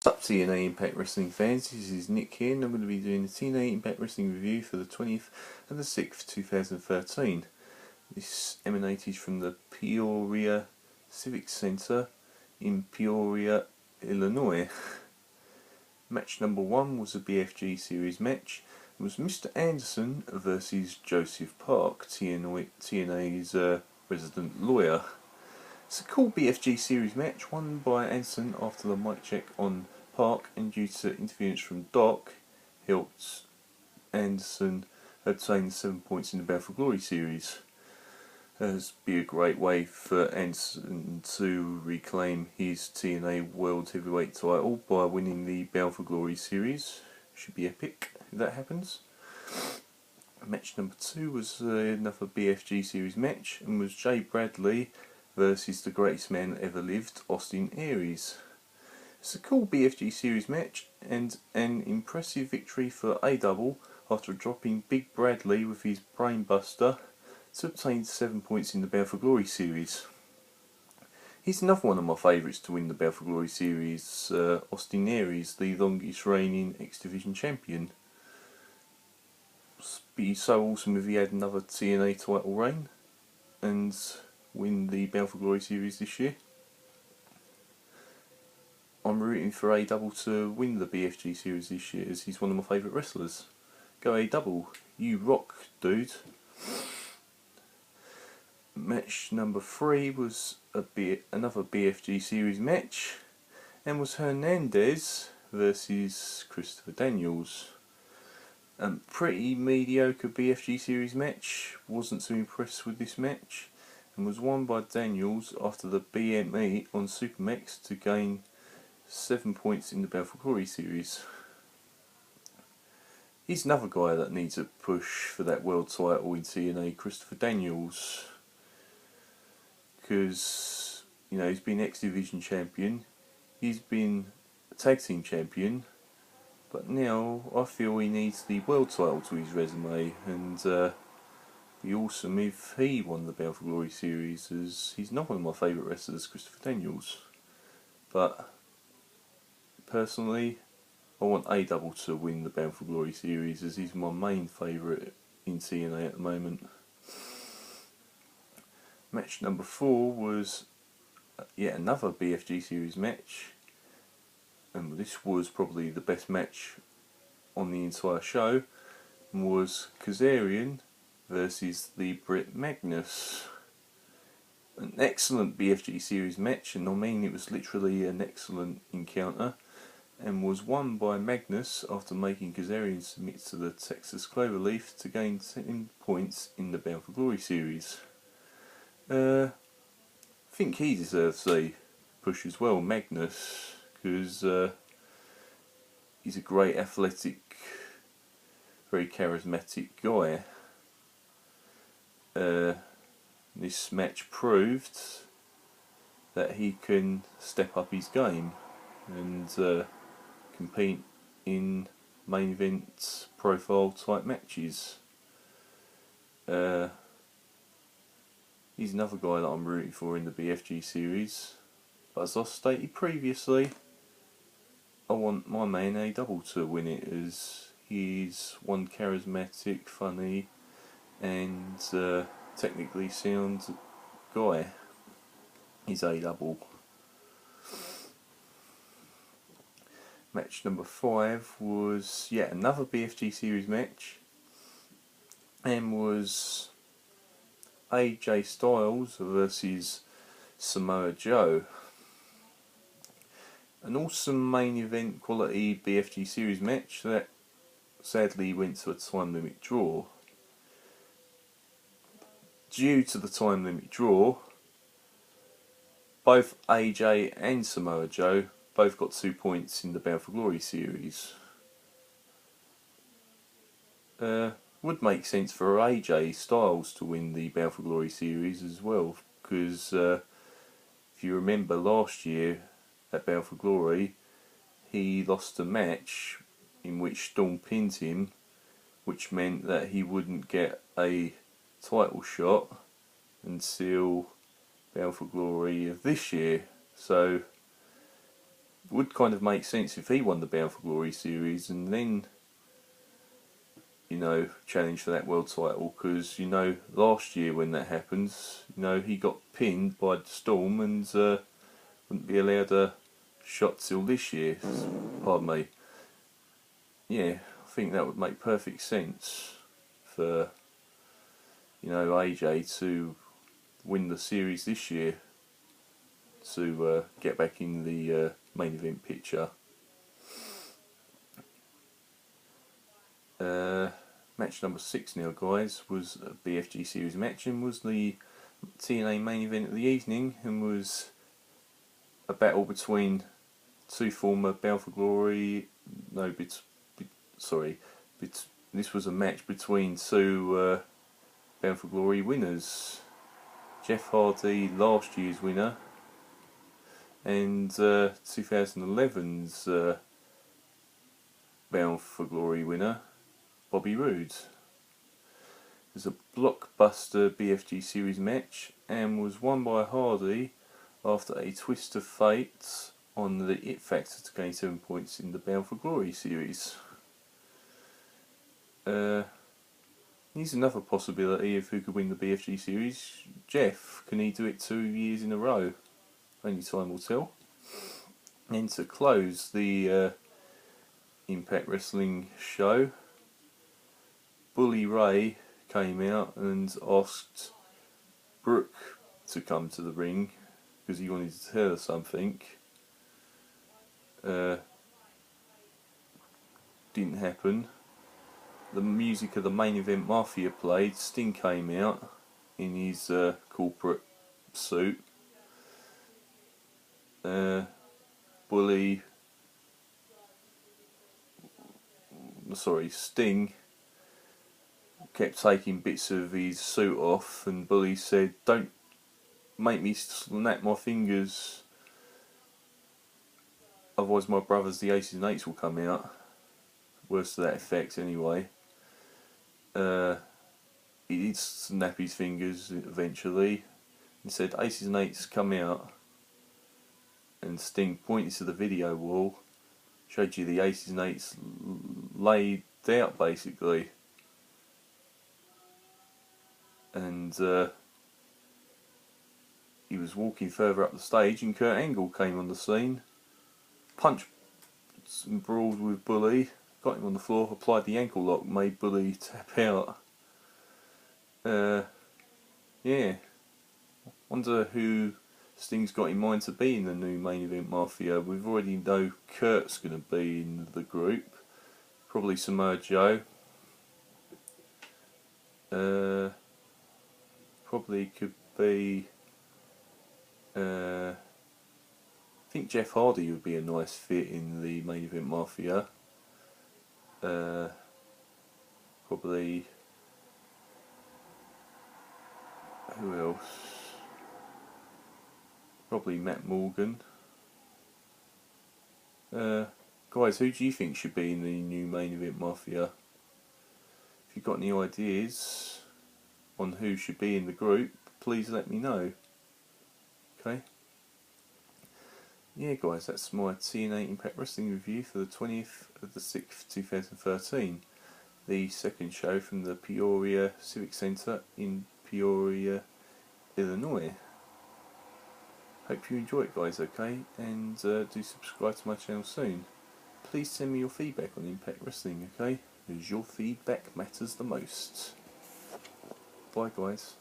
What's up TNA Impact Wrestling fans, this is Nick here and I'm going to be doing the TNA Impact Wrestling review for the 20th and the 6th 2013. This emanated from the Peoria Civic Center in Peoria, Illinois. Match number 1 was a BFG series match. It was Mr. Anderson versus Joseph Park, TNA's resident lawyer. It's a cool BFG series match won by Anderson after the mic check on Park, and due to interference from Doc, helped Anderson obtain 7 points in the Battle for Glory series. This would be a great way for Anderson to reclaim his TNA World Heavyweight title by winning the Battle for Glory series. Should be epic if that happens. Match number 2 was another BFG series match and was Jay Bradley versus the greatest man that ever lived, Austin Aries. It's a cool BFG series match and an impressive victory for A-Double after dropping Big Bradley with his brainbuster to obtain 7 points in the Battle for Glory series. He's another one of my favourites to win the Battle for Glory series, Austin Aries, the longest reigning X Division champion. It'd be so awesome if he had another TNA title reign and win the Battle for Glory series this year. I'm rooting for A-Double to win the BFG series this year as he's one of my favourite wrestlers. Go A-Double, you rock, dude. Match number 3 was another BFG series match and was Hernandez versus Christopher Daniels. Pretty mediocre BFG series match, wasn't too impressed with this match, and was won by Daniels after the BME on Supermax to gain 7 points in the Battle for Glory series. He's another guy that needs a push for that world title in TNA, Christopher Daniels, because he's been X Division champion, he's been a tag team champion, but now I feel he needs the world title to his resume, and be awesome if he won the Battle for Glory series, as he's not one of my favourite wrestlers, Christopher Daniels. But personally, I want A-Double to win the Battle for Glory series as he's my main favourite in TNA at the moment. Match number 4 was yet another BFG series match, and this was probably the best match on the entire show, and was Kazarian versus the Brit Magnus. An excellent BFG series match, and I mean it was literally an excellent encounter, and was won by Magnus after making Kazarian submit to the Texas Cloverleaf to gain 10 points in the Bound for Glory series. I think he deserves a push as well, Magnus, because he's a great athletic, very charismatic guy. This match proved that he can step up his game and compete in main event profile type matches. He's another guy that I'm rooting for in the BFG series, but as I stated previously, I want my man A-Double to win it, as he's one charismatic, funny and technically sound guy. He's A-Double. Match number 5 was yet another BFG series match, and was AJ Styles versus Samoa Joe. An awesome main event quality BFG series match that sadly went to a time limit draw. Due to the time limit draw, both AJ and Samoa Joe both got 2 points in the Bound for Glory series. Would make sense for AJ Styles to win the Bound for Glory series as well, because if you remember last year at Bound for Glory, he lost a match in which Storm pinned him, which meant that he wouldn't get a title shot until Bound for Glory of this year. So would kind of make sense if he won the Bound for Glory series and then, you know, challenge for that world title, because, you know, last year when that happens, you know, he got pinned by the Storm and wouldn't be allowed a shot till this year. Pardon me. Yeah, I think that would make perfect sense for, you know, AJ to win the series this year to get back in the main event picture. Match number 6 now, guys, was a BFG series match and was the TNA main event of the evening, and was a battle between two former Bound for Glory. No, this was a match between two Bound for Glory winners. Jeff Hardy, last year's winner, and 2011's Bound for Glory winner, Bobby Roode. It was a blockbuster BFG series match and was won by Hardy after a twist of fate on the It Factor to gain 7 points in the Bound for Glory series. Here's another possibility of who could win the BFG series. Jeff, can he do it 2 years in a row? Only time will tell. And to close the Impact Wrestling show, Bully Ray came out and asked Brooke to come to the ring because he wanted to tell her something. Didn't happen. The music of the main event Mafia played. Sting came out in his corporate suit. Sting kept taking bits of his suit off, and Bully said, "Don't make me snap my fingers, otherwise my brothers the Aces and Eights will come out." Words to that effect anyway. He did snap his fingers eventually and said, "Aces and Eights, come out." And Sting pointed to the video wall, showed you the Aces and Eights laid out basically. And he was walking further up the stage and Kurt Angle came on the scene, punched and brawled with Bully, got him on the floor, applied the ankle lock, made Bully tap out. Yeah, wonder who Sting's got in mind to be in the new main event Mafia. We've already know Kurt's going to be in the group, probably Samoa Joe. Probably could be. I think Jeff Hardy would be a nice fit in the main event Mafia. Probably. Who else? Probably Matt Morgan. Guys, who do you think should be in the new main event Mafia? If you've got any ideas on who should be in the group, please let me know. Okay? Yeah, guys, that's my TNA Impact Wrestling review for the 20th of the 6th, 2013. The second show from the Peoria Civic Center in Peoria, Illinois. Hope you enjoy it, guys, okay? And do subscribe to my channel soon. Please send me your feedback on Impact Wrestling, okay? Because your feedback matters the most. Bye, guys.